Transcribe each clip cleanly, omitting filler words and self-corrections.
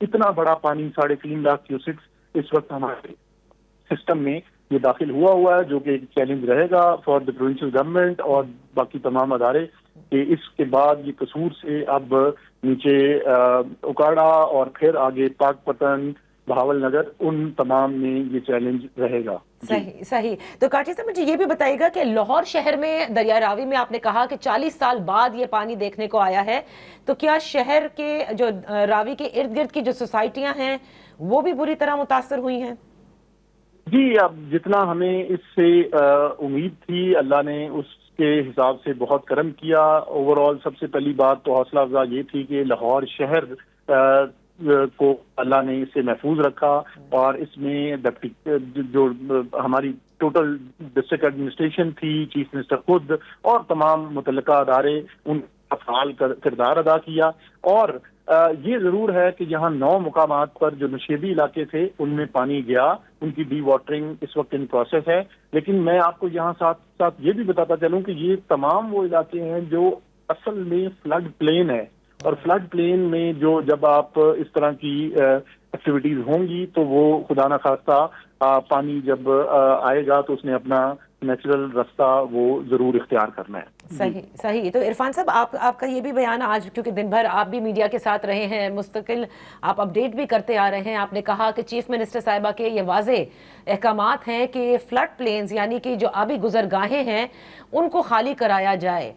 اتنا بڑا پانی 3.5 لاکھ کیوسکس اس وقت ہمارے سسٹم میں یہ داخل ہوا ہے، جو کہ ایک چیلنج رہے گا فار دا پروونشل گورنمنٹ اور باقی تمام ادارے کہ اس کے بعد یہ قصور سے اب نیچے اکاڑا اور پھر آگے پاک پتن، بہاول نگر، ان تمام میں یہ چیلنج رہے گا۔ صحیح صحیح۔ تو کاٹھی صاحب مجھے یہ بھی بتائیے گا کہ لاہور شہر میں دریائے راوی میں آپ نے کہا کہ 40 سال بعد یہ پانی دیکھنے کو آیا ہے، تو کیا شہر کے جو راوی کے ارد گرد کی جو سوسائٹیاں ہیں وہ بھی بری طرح متاثر ہوئی ہیں؟ جی، اب جتنا ہمیں اس سے امید تھی، اللہ نے اس کے حساب سے بہت کرم کیا۔ اوور آل سب سے پہلی بات تو حوصلہ افزا یہ تھی کہ لاہور شہر کو اللہ نے اس سے محفوظ رکھا، اور اس میں جو ہماری ٹوٹل ڈسٹرکٹ ایڈمنسٹریشن تھی، چیف منسٹر خود اور تمام متعلقہ ادارے، ان کا فعال کردار ادا کیا۔ اور یہ ضرور ہے کہ یہاں 9 مقامات پر جو نشیبی علاقے تھے ان میں پانی گیا، ان کی ڈی واٹرنگ اس وقت ان پروسیس ہے۔ لیکن میں آپ کو یہاں ساتھ ساتھ یہ بھی بتاتا چلوں کہ یہ تمام وہ علاقے ہیں جو اصل میں فلڈ پلین ہے، اور فلڈ پلین میں جب آپ اس طرح کی ایکٹیویٹیز ہوں گی تو وہ خدا نخواستہ پانی جب آئے گا تو اس نے اپنا نیچرل رستہ وہ ضرور اختیار کرنا ہے۔ صحیح صحیح۔ تو عرفان صاحب آپ کا یہ بھی بیان آج، کیونکہ دن بھر آپ بھی میڈیا کے ساتھ رہے ہیں، مستقل آپ اپڈیٹ بھی کرتے آ رہے ہیں، آپ نے کہا کہ چیف منسٹر صاحبہ کے یہ واضح احکامات ہیں کہ فلڈ پلینز یعنی کہ جو آبی گزرگاہیں ہیں ان کو خالی کرایا جائے۔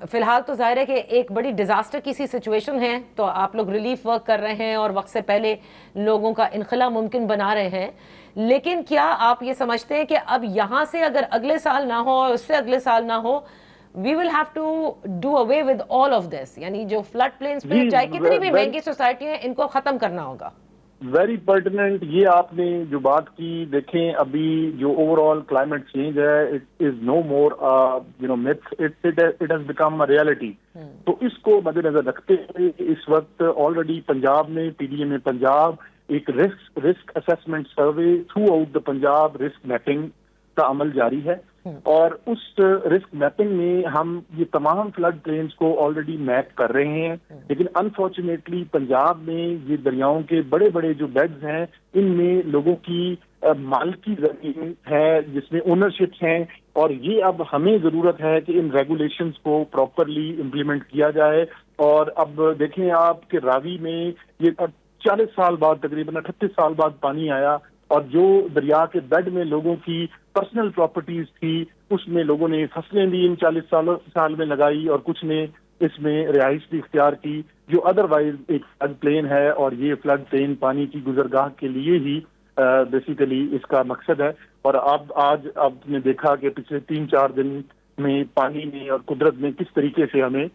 فی الحال تو ظاہر ہے کہ ایک بڑی ڈیزاسٹر کی سی سچویشن ہے، تو آپ لوگ ریلیف ورک کر رہے ہیں اور وقت سے پہلے لوگوں کا انخلا ممکن بنا رہے ہیں، لیکن کیا آپ یہ سمجھتے ہیں کہ اب یہاں سے اگر اگلے سال نہ ہو اور اس سے اگلے سال نہ ہو، we will have to do away with all of this، یعنی جو فلڈ پلینز پہ چاہے کتنی بھی مہنگی سوسائٹی ہیں ان کو ختم کرنا ہوگا؟ ویری پرٹیننٹ یہ آپ نے جو بات کی، دیکھیں ابھی جو اوور آل کلائمیٹ چینج ہے، it is no more myth، it has become a reality. تو اس کو مد نظر رکھتے ہوئے اس وقت آلریڈی پنجاب میں PDM میں پنجاب ایک risk assessment survey through out the Punjab risk mapping کا عمل جاری ہے، اور اس رسک میپنگ میں ہم یہ تمام فلڈ پلینز کو آلریڈی میپ کر رہے ہیں۔ لیکن انفارچونیٹلی پنجاب میں یہ دریاؤں کے بڑے بڑے جو بیڈز ہیں ان میں لوگوں کی مالکی زمین ہے جس میں اونرشپس ہیں، اور یہ اب ہمیں ضرورت ہے کہ ان ریگولیشنز کو پراپرلی امپلیمنٹ کیا جائے۔ اور اب دیکھیں آپ کہ راوی میں یہ 40 سال بعد، تقریباً 38 سال بعد پانی آیا، اور جو دریا کے بیڈ میں لوگوں کی پرسنل پراپرٹیز تھی اس میں لوگوں نے فصلیں بھی ان 40 سال میں لگائی، اور کچھ نے اس میں رہائش بھی اختیار کی جو ادروائز ایک فلڈ پلین ہے، اور یہ فلڈ پلین پانی کی گزرگاہ کے لیے ہی بیسیکلی اس کا مقصد ہے۔ اور اب آج آپ نے دیکھا کہ پچھلے 3-4 دن میں پانی نے اور قدرت نے کس طریقے سے ہمیں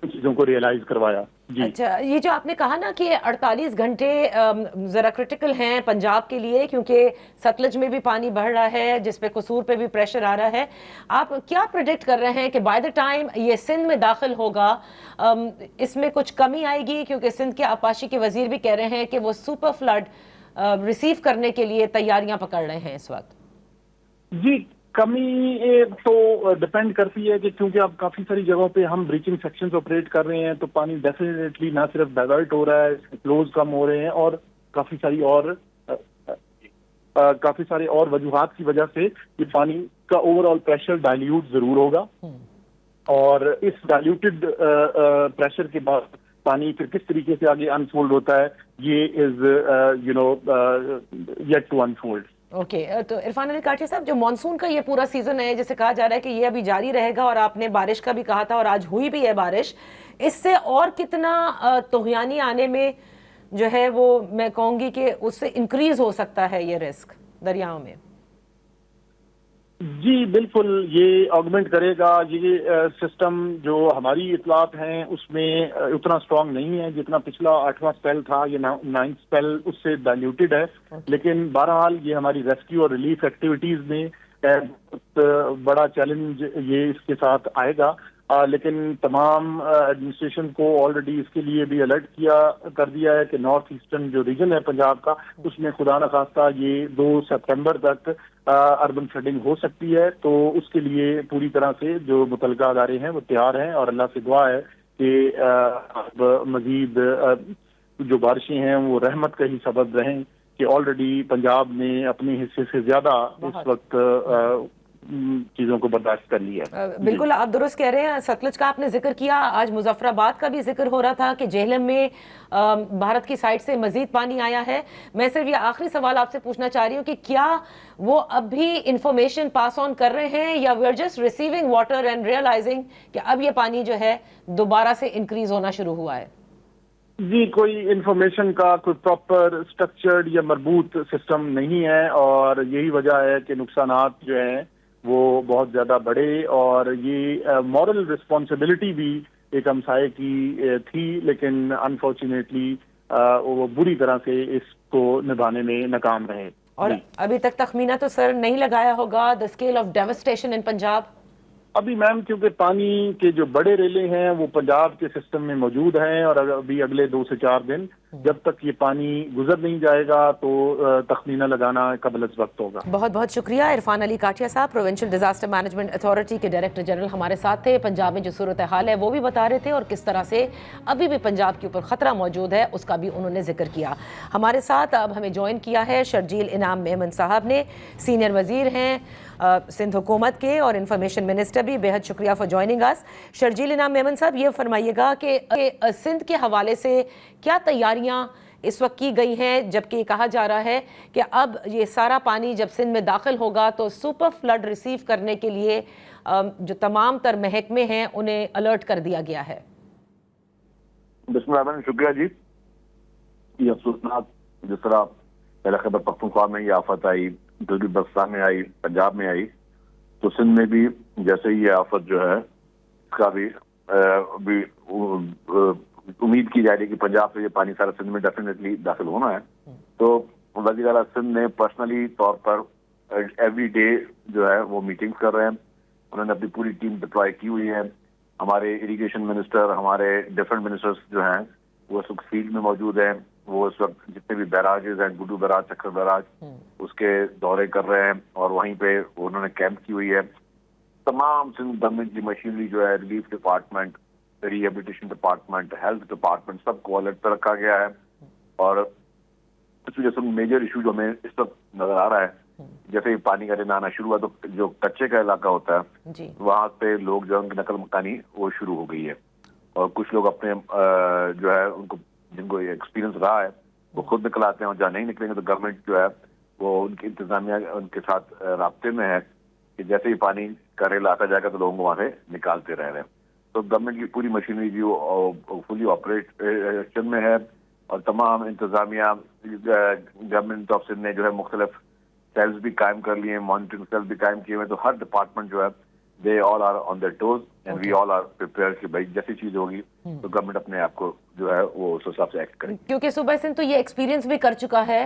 چیزوں کو ریئلائز کروایا۔ جی اچھا، یہ جو آپ نے کہا نا کہ 48 گھنٹے ذرا کرٹیکل ہیں پنجاب کے لیے، کیونکہ ستلج میں بھی پانی بڑھ رہا ہے جس پہ قصور پہ بھی پریشر آ رہا ہے، آپ کیا پریڈکٹ کر رہے ہیں کہ بائی دا ٹائم یہ سندھ میں داخل ہوگا اس میں کچھ کمی آئے گی؟ کیونکہ سندھ کے آبپاشی کے وزیر بھی کہہ رہے ہیں کہ وہ سپر فلڈ ریسیو کرنے کے لیے تیاریاں پکڑ رہے ہیں اس وقت۔ جی، کمی تو ڈپینڈ کرتی ہے کہ کیونکہ اب کافی ساری جگہوں پہ ہم بریچنگ سیکشنز آپریٹ کر رہے ہیں، تو پانی ڈیفینیٹلی نہ صرف ڈائیورٹ ہو رہا ہے، فلوز کم ہو رہے ہیں، اور کافی سارے اور وجوہات کی وجہ سے یہ پانی کا اوور آل پریشر ڈائلیوٹ ضرور ہوگا، اور اس ڈائلیوٹڈ پریشر کے بعد پانی پھر کس طریقے سے آگے انفولڈ ہوتا ہے، یہ is yet to unfold. Okay, تو عرفان علی کاٹھی صاحب، جو مانسون کا یہ پورا سیزن ہے جسے کہا جا رہا ہے کہ یہ ابھی جاری رہے گا، اور آپ نے بارش کا بھی کہا تھا اور آج ہوئی بھی ہے بارش، اس سے اور کتنا طغیانی آنے میں جو ہے وہ میں کہوں گی کہ اس سے انکریز ہو سکتا ہے یہ رسک دریاؤں میں؟ جی بالکل، یہ آگمنٹ کرے گا۔ یہ سسٹم جو ہماری اطلاعات ہیں اس میں اتنا اسٹرانگ نہیں ہے جتنا پچھلا 8واں اسپیل تھا، یہ 9 اسپیل اس سے ڈائلیوٹڈ ہے، لیکن بہرحال یہ ہماری ریسکیو اور ریلیف ایکٹیویٹیز میں بہت بڑا چیلنج یہ اس کے ساتھ آئے گا۔ لیکن تمام ایڈمنسٹریشن کو آلریڈی اس کے لیے بھی الرٹ کر دیا ہے کہ نارتھ ایسٹرن جو ریجن ہے پنجاب کا، اس میں خدا نخواستہ یہ 2 سپتمبر تک اربن فلڈنگ ہو سکتی ہے، تو اس کے لیے پوری طرح سے جو متعلقہ ادارے ہیں وہ تیار ہیں، اور اللہ سے دعا ہے کہ اب مزید جو بارشیں ہیں وہ رحمت کا ہی سبب رہیں کہ آلریڈی پنجاب نے اپنے حصے سے زیادہ اس وقت چیزوں کو برداشت کر لیا ہے. بالکل آپ درست کہہ رہے ہیں. ستلج کا آپ نے ذکر کیا, آج مظفر آباد کا بھی ذکر ہو رہا تھا کہ جہلم میں بھارت کی سائٹ سے مزید پانی آیا ہے. میں صرف یہ آخری سوال آپ سے پوچھنا چاہ رہی ہوں کہ کیا وہ اب بھی انفارمیشن پاس آن کر رہے ہیں یا we are just receiving water and realising کہ اب یہ پانی جو ہے دوبارہ سے انکریز ہونا شروع ہوا ہے؟ جی, کوئی انفارمیشن کا کوئی پراپر اسٹرکچرڈ یا مربوط سسٹم نہیں ہے, اور یہی وجہ ہے کہ نقصانات جو ہیں وہ بہت زیادہ بڑے, اور یہ مورل رسپانسبلٹی بھی ایک ہمسائے کی تھی, لیکن انفارچونیٹلی وہ بری طرح سے اس کو نبھانے میں ناکام رہے. اور ابھی تک تخمینہ تو سر نہیں لگایا ہوگا the scale of devastation in Punjab? ابھی میم کیونکہ پانی کے جو بڑے ریلے ہیں وہ پنجاب کے سسٹم میں موجود ہیں, اور ابھی اگلے 2 سے 4 دن جب تک یہ پانی گزر نہیں جائے گا تو تخمینہ لگانا قبل از وقت ہوگا. بہت بہت شکریہ. عرفان علی کاٹیا صاحب, پروونشل ڈیزاسٹر مینجمنٹ اتھارٹی کے ڈائریکٹر جنرل ہمارے ساتھ تھے. پنجاب میں جو صورتحال ہے وہ بھی بتا رہے تھے, اور کس طرح سے ابھی بھی پنجاب کے اوپر خطرہ موجود ہے اس کا بھی انہوں نے ذکر کیا. ہمارے ساتھ اب ہمیں جوائن کیا ہے شرجیل انعام میمن صاحب نے, سینئر وزیر ہیں سندھ حکومت کے اور انفارمیشن منسٹر بھی. بہت شکریہ فار جوائننگ اس. شرجیل انعام میمن صاحب, یہ فرمائیے گا کہ سندھ کے حوالے سے کیا تیاریاں اس وقت کی گئی ہیں, جبکہ یہ کہا جا رہا ہے کہ اب یہ سارا پانی جب سندھ میں داخل ہوگا تو سپر فلڈ ریسیو کرنے کے لیے جو تمام تر محکمے ہیں انہیں الرٹ کر دیا گیا ہے. بسم اللہ الرحمن الرحیم. شکریہ جی. یہ افسوسناک جس طرح پہلے خیبر پختونخوا میں یہ آفت آئی, گلگت بلتستان میں آئی, پنجاب میں آئی, تو سندھ میں بھی جیسے یہ آفت جو ہے اس کا بھی امید کی جا رہی ہے کہ پنجاب سے یہ پانی سارا سندھ میں ڈیفینیٹلی داخل ہونا ہے. تو وزیر اعلیٰ سندھ نے پرسنلی طور پر ایوری ڈے جو ہے وہ میٹنگز کر رہے ہیں. انہوں نے اپنی پوری ٹیم ڈپلوائے کی ہوئی ہے. ہمارے اریگیشن منسٹر, ہمارے ڈفرینٹ منسٹرز جو ہیں وہ اس وقت فیلڈ میں موجود ہیں. وہ اس وقت جتنے بھی بیراجز ہیں, گڈو بیراج, چکر بیراج, اس کے دورے کر رہے ہیں, اور وہیں پہ انہوں نے کیمپ کی ہوئی ہے. تمام سندھ گورنمنٹ کی مشینری جو ہے, relief department, rehabilitation department, health department, سب کو الرٹ پہ رکھا گیا ہے. اور اس وجہ سے میجر ایشو جو ہمیں اس وقت نظر آ رہا ہے, جیسے ہی پانی کا رن آنا شروع ہوا تو جو کچے کا علاقہ ہوتا ہے وہاں پہ لوگ جو ان کی نقل مکانی وہ شروع ہو گئی ہے. اور کچھ لوگ اپنے جو ہے ان کو جن کو ایکسپیرینس رہا ہے وہ خود نکل آتے ہیں, اور جہاں نہیں نکلیں گے تو گورنمنٹ جو ہے وہ ان کی انتظامیہ ان کے ساتھ رابطے میں ہے کہ جیسے ہی پانی کا ریل آتا جائے گا تو لوگوں کو وہاں سے نکالتے رہ رہے ہیں. تو گورنمنٹ کی پوری مشینری جو فلی آپریشن میں ہے, اور تمام انتظامیہ گورنمنٹ آف سندھ نے جو ہے مختلف سیلز بھی قائم کر لیے ہیں, مانیٹرنگ سیلز بھی قائم کیے ہوئے. تو ہر ڈپارٹمنٹ جو ہے they all are on their toes and we all are prepared کہ بھائی جیسی چیز ہوگی تو گورنمنٹ اپنے آپ کو جو ہے وہ اس حساب سے ایکٹ کرے. کیونکہ صوبہ سندھ تو یہ ایکسپیرینس بھی کر چکا ہے.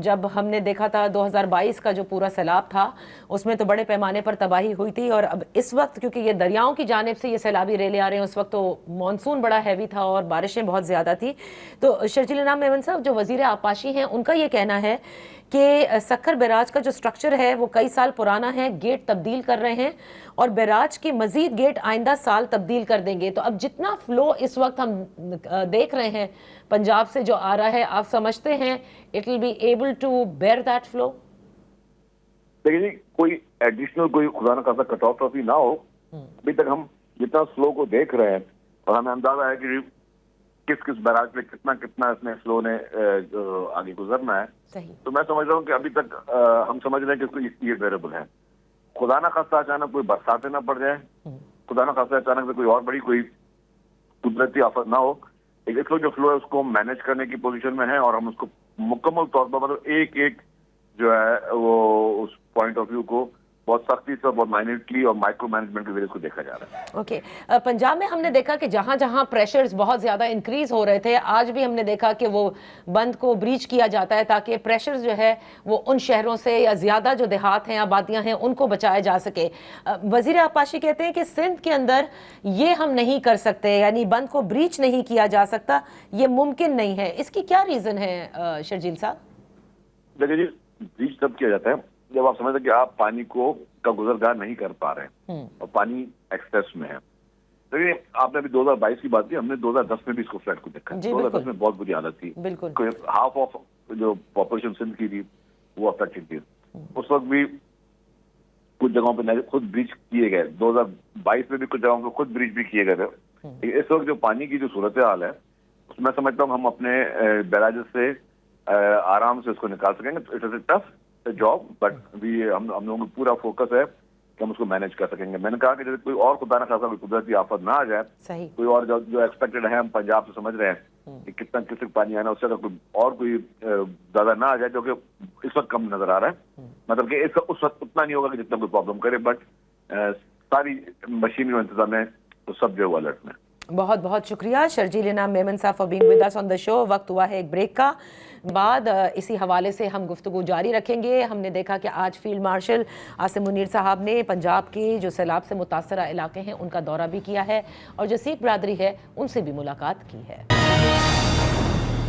جب ہم نے دیکھا تھا 2022 کا جو پورا سیلاب تھا اس میں تو بڑے پیمانے پر تباہی ہوئی تھی, اور اب اس وقت کیونکہ یہ دریاؤں کی جانب سے یہ سیلابی ریلیں آ رہے ہیں, اس وقت تو مانسون بڑا ہیوی تھا اور بارشیں بہت زیادہ تھی. تو شرجیل انعام میمن صاحب, جو وزیر آبپاشی ہیں, ان کا یہ کہنا ہے کہ سکھر بیراج کا جو سٹرکچر ہے وہ کئی سال پرانا ہے, گیٹ تبدیل کر رہے ہیں اور بیراج کی مزید گیٹ آئندہ سال تبدیل کر دیں گے. تو اب جتنا فلو اس وقت ہم دیکھ رہے ہیں پنجاب سے جو آ رہا ہے, آپ سمجھتے ہیں it will be able to bear that flow؟ دیکھیں جی, کوئی ایڈیشنل کوئی خدا نہ خاصا کٹوٹی نہ ہو. ابھی تک ہم جتنا فلو کو دیکھ رہے ہیں اور ہمیں اندازہ ہے کہ کس کس بیراج پہ کتنا اس میں فلو نے آگے گزرنا ہے. تو میں سمجھ رہا ہوں کہ ابھی تک ہم سمجھ رہے ہیں کہ یہ ویریبل ہے. خدا نہ خاصا اچانک کوئی برساتیں نہ پڑ جائیں, خدا نہ خاصا اچانک سے کوئی اور بڑی کوئی قدرتی آفت نہ ہو. اس وقت جو فلو ہے اس کو مینیج کرنے کی پوزیشن میں ہے, اور ہم اس کو مکمل طور پر مطلب ایک جو ہے وہ اس پوائنٹ آف ویو کو بہت سختی سے, بہت مائنیوٹلی اور مائکرو مینجمنٹ کے ذریعے کو دیکھا جا رہا ہے. اوکے. پنجاب میں ہم نے دیکھا کہ جہاں جہاں پریشرز بہت زیادہ انکریز ہو رہے تھے, آج بھی ہم نے دیکھا کہ وہ بند کو بریچ کیا جاتا ہے تاکہ پریشرز جو ہے وہ ان شہروں سے یا زیادہ جو دیہات ہیں, آبادیاں ہیں, ان کو بچایا جا سکے. وزیر آبپاشی کہتے ہیں کہ سندھ کے اندر یہ ہم نہیں کر سکتے, یعنی بند کو بریچ نہیں کیا جا سکتا, یہ ممکن نہیں ہے. اس کی کیا ریزن ہے شرجیل صاحب؟ دیکھیں جی, بریچ تب کیا جاتا ہے جب آپ سمجھتے ہیں کہ آپ پانی کو کا گزرگاہ نہیں کر پا رہے ہیں اور پانی ایکسیس میں ہے. دیکھیے آپ نے ابھی 2022 کی بات کی, ہم نے 2010 میں بھی اس کو فلڈ کو دیکھا. جی 2010 میں بہت بری حالت تھی, بالکل ہاف آف جو پاپولیشن سندھ کی تھی وہ افیکٹڈ تھی. اس وقت بھی کچھ جگہوں پہ خود بریچ کیے گئے, 2022 میں بھی کچھ جگہوں پہ خود بریچ بھی کیے گئے تھے. اس وقت جو پانی کی جو صورتحال ہے میں سمجھتا ہوں ہم اپنے بیراجز سے آرام سے اس کو نکال سکیں گے. It is a tough job, but ہم لوگوں کا پورا فوکس ہے کہ ہم اس کو مینج کر سکیں گے. میں نے کہا کہ جیسے کوئی اور خدا نہ خاصا کوئی قدرتی آفت نہ آ جائے, صحیح, کوئی اور جو ایکسپیکٹڈ ہے, ہم پنجاب سے سمجھ رہے ہیں کہ کتنا کس تک پانی آنا, اس سے اگر کوئی اور کوئی زیادہ نہ آ جائے جو کہ اس وقت کم نظر آ رہا ہے, مطلب کہ اس وقت اتنا نہیں ہوگا کہ جتنا کوئی پرابلم کرے, بٹ ساری مشینری و انتظام ہے تو سب جو ہے الرٹ میں. بہت بہت شکریہ شرجیل انعام میمن صاحب فار بینگ ود اس آن دا شو. وقت ہوا ہے ایک بریک کا, بعد اسی حوالے سے ہم گفتگو جاری رکھیں گے. ہم نے دیکھا کہ آج فیلڈ مارشل عاصم منیر صاحب نے پنجاب کے جو سیلاب سے متاثرہ علاقے ہیں ان کا دورہ بھی کیا ہے اور جو سکھ برادری ہے ان سے بھی ملاقات کی ہے.